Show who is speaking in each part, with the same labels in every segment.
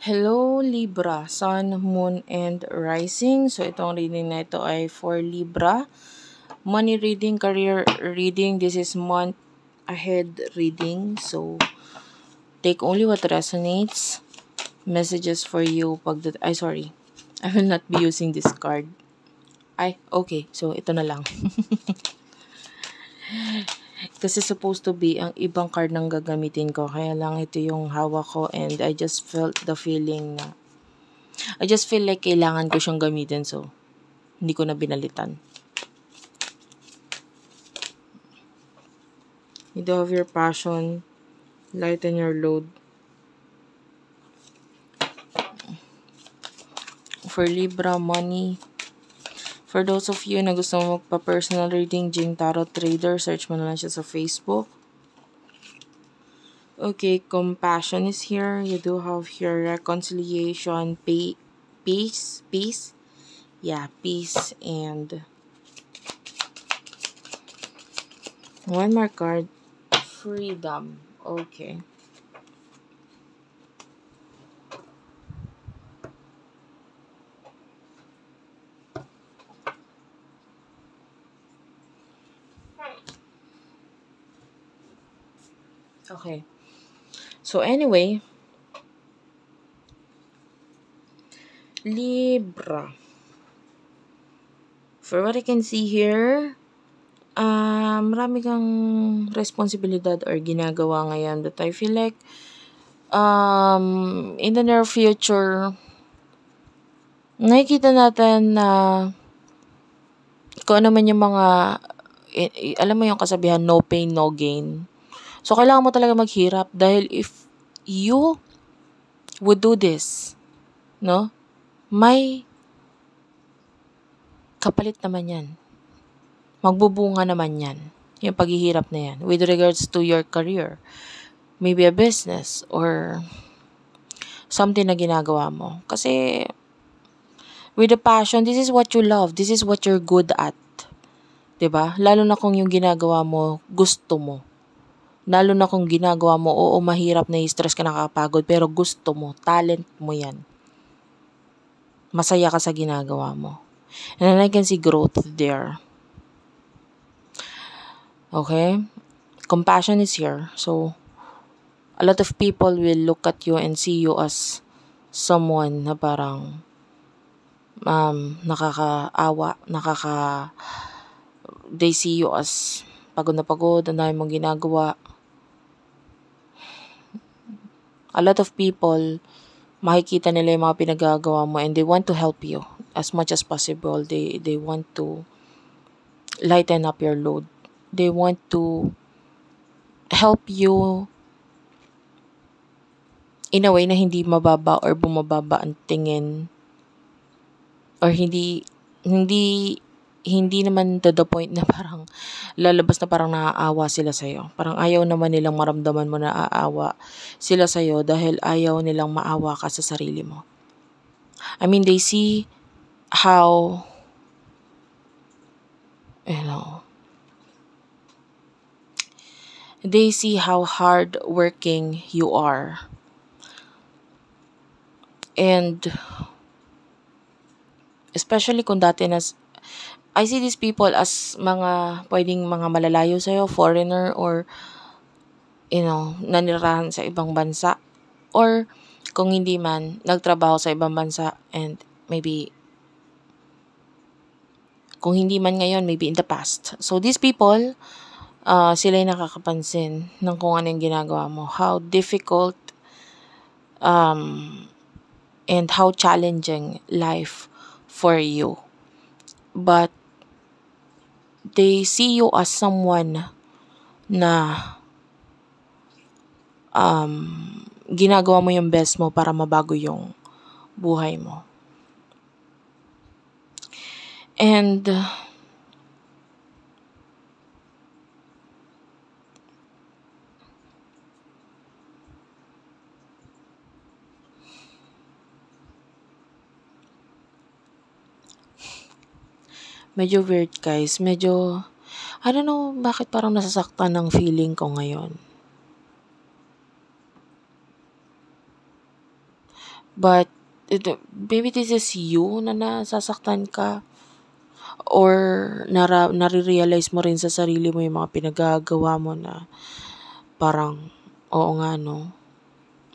Speaker 1: Hello Libra, Sun, Moon, and Rising. So itong reading na ito ay for Libra. Money reading, career reading. This is month ahead reading. So take only what resonates. Messages for you. Sorry. I will not be using this card. Okay. So ito na lang. Kasi supposed to be ang ibang card nang gagamitin ko. Kaya lang ito yung hawak ko and I just felt the feeling na I just feel like kailangan ko siyang gamitin, so hindi ko na binalitan. You do have your passion, lighten your load. For Libra, money. For those of you na gusto mo magpa-personal reading, Jing Tarot Trader, search mo na lang siya sa Facebook. Okay, compassion is here. You do have your reconciliation, peace. Yeah, peace and one more card. Freedom. Okay. Okay. So anyway, Libra. For what I can see here, marami kang responsibilidad or ginagawa ngayon that I feel like in the near future, nakikita natin na kung ano man yung mga, alam mo yung kasabihan, no pain, no gain. So, kailangan mo talaga maghirap dahil if you would do this, no, may kapalit naman yan. Magbubunga naman yan. Yung paghihirap na yan. With regards to your career. Maybe a business or something na ginagawa mo. Kasi with the passion, this is what you love. This is what you're good at. 'Di ba? Lalo na kung yung ginagawa mo, gusto mo. Lalo na kung ginagawa mo, oo, mahirap na stress ka, nakakapagod, pero gusto mo, talent mo yan. Masaya ka sa ginagawa mo. And then I can see growth there. Okay? Compassion is here. So, a lot of people will look at you and see you as someone na parang nakakaawa, they see you as pagod na pagod, ang dami mong ginagawa. A lot of people, makikita nila yung mga pinagagawa mo and they want to help you as much as possible. They want to lighten up your load. They want to help you in a way na hindi mababa or bumababa ang tingin or hindi naman to the point na parang lalabas na parang naaawa sila sa'yo. Parang ayaw naman nilang maramdaman mo na naaawa sila sa'yo dahil ayaw nilang maawa ka sa sarili mo. I mean, they see how, they see how hard working you are. And especially kung dati I see these people as pwedeng mga malalayo sa'yo, foreigner or, nanirahan sa ibang bansa. Or, kung hindi man, nagtrabaho sa ibang bansa and maybe, kung hindi man ngayon, maybe in the past. So, these people, sila yung nakakapansin ng kung ano yung ginagawa mo. How difficult and how challenging life for you. But, they see you as someone na ginagawa mo yung best mo para mabago yung buhay mo. And medyo weird, guys. Medyo, I don't know bakit parang nasasaktan ng feeling ko ngayon. But maybe this is you na nasasaktan ka, or nare-realize mo rin sa sarili mo yung mga pinagagawa mo na parang, oo nga no,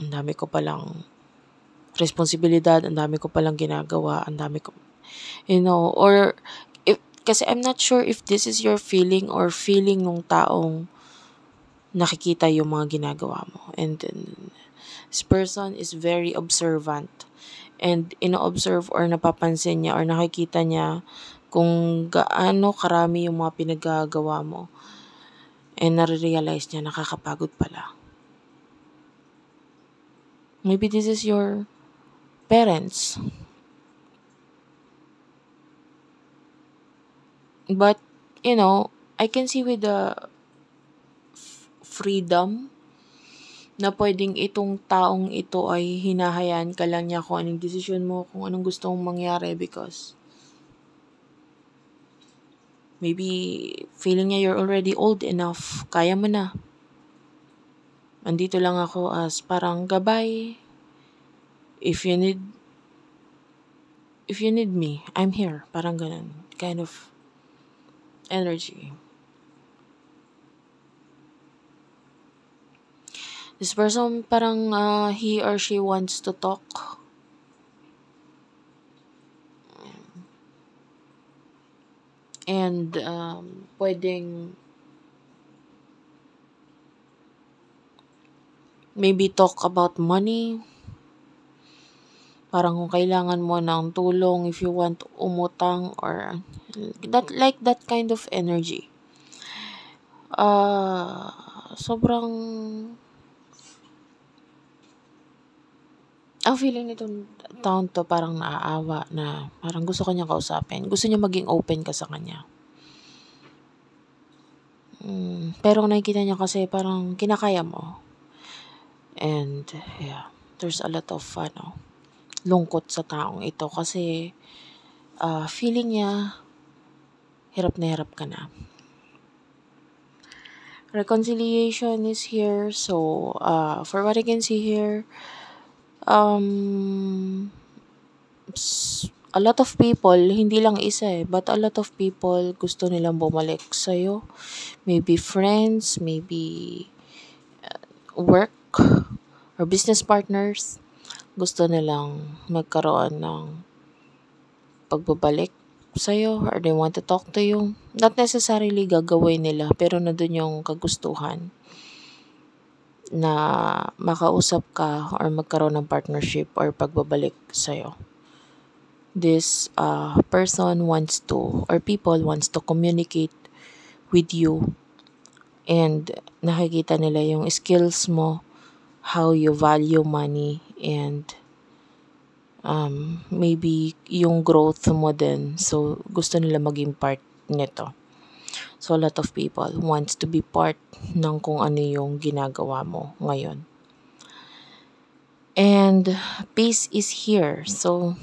Speaker 1: ang dami ko palang responsibilidad, ang dami ko palang ginagawa, ang dami ko, or kasi I'm not sure if this is your feeling or feeling nung taong nakikita yung mga ginagawa mo. And then, this person is very observant. And ino-observe or napapansin niya or nakikita niya kung gaano karami yung mga pinagagawa mo. And nare-realize niya nakakapagod pala. Maybe this is your parents. But, I can see with the freedom na pwedeng itong taong ito ay hinahayaan ka lang niya kung anong desisyon mo, kung anong gusto mong mangyari, because maybe feeling niya you're already old enough, kaya mo na. Andito lang ako as parang gabay. If you need me, I'm here. Parang ganun. Kind of energy. This person parang he or she wants to talk. And pwedeng maybe talk about money. Parang kung kailangan mo ng tulong, if you want umutang, or that kind of energy. Sobrang ang feeling nitong taon to parang naaawa na parang gusto kanya kausapin. Gusto niya maging open ka sa kanya. Pero nakikita niya kasi parang kinakaya mo. And yeah, there's a lot of lungkot sa taong ito kasi feeling niya hirap na hirap ka na. Reconciliation is here. So, for what I can see here, a lot of people, hindi lang isa but a lot of people gusto nilang bumalik sa'yo. Maybe friends, maybe work or business partners. Gusto nilang magkaroon ng pagbabalik sa'yo, or they want to talk to you. Not necessarily gagawin nila, pero nandun yung kagustuhan na makausap ka or magkaroon ng partnership or pagbabalik sa'yo. This person wants to, or people wants to communicate with you, and nakikita nila yung skills mo, how you value money, and maybe yung growth mo din. So, gusto nila maging part nito. So, a lot of people wants to be part ng kung ano yung ginagawa mo ngayon. And peace is here. So,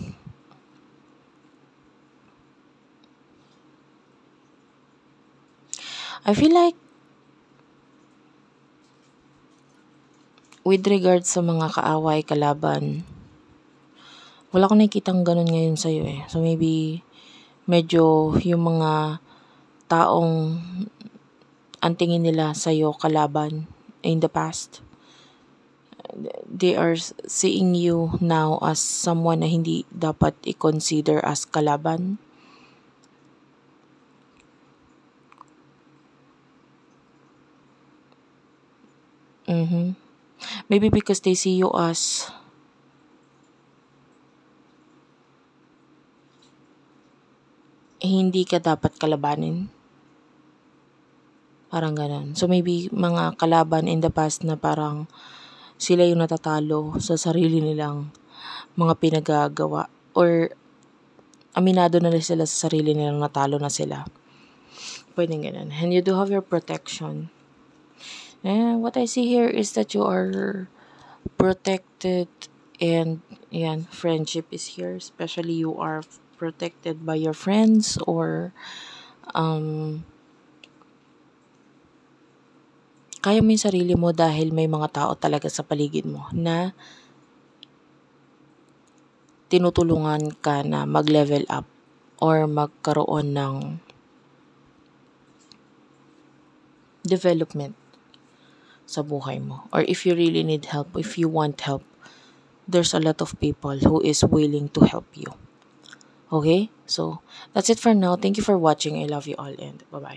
Speaker 1: I feel like with regards sa mga kaaway, kalaban, wala akong nakikitang ganun ngayon sa'yo eh. So maybe medyo yung mga taong ang tingin nila sa'yo kalaban in the past, they are seeing you now as someone na hindi dapat i-consider as kalaban. Maybe because they see you as hindi ka dapat kalabanin. Parang ganun. So maybe mga kalaban in the past na parang sila yung natatalo sa sarili nilang mga pinagagawa, or aminado na rin sila sa sarili nilang natalo na sila. Pwedeng ganun. And you do have your protection. And what I see here is that you are protected, and yan, friendship is here. Especially you are protected by your friends, or kaya mo yung sarili mo dahil may mga tao talaga sa paligid mo na tinutulungan ka na mag-level up or magkaroon ng development sa buhay mo. Or if you really need help, if you want help, there's a lot of people who is willing to help you. Okay? So, that's it for now. Thank you for watching. I love you all and bye-bye.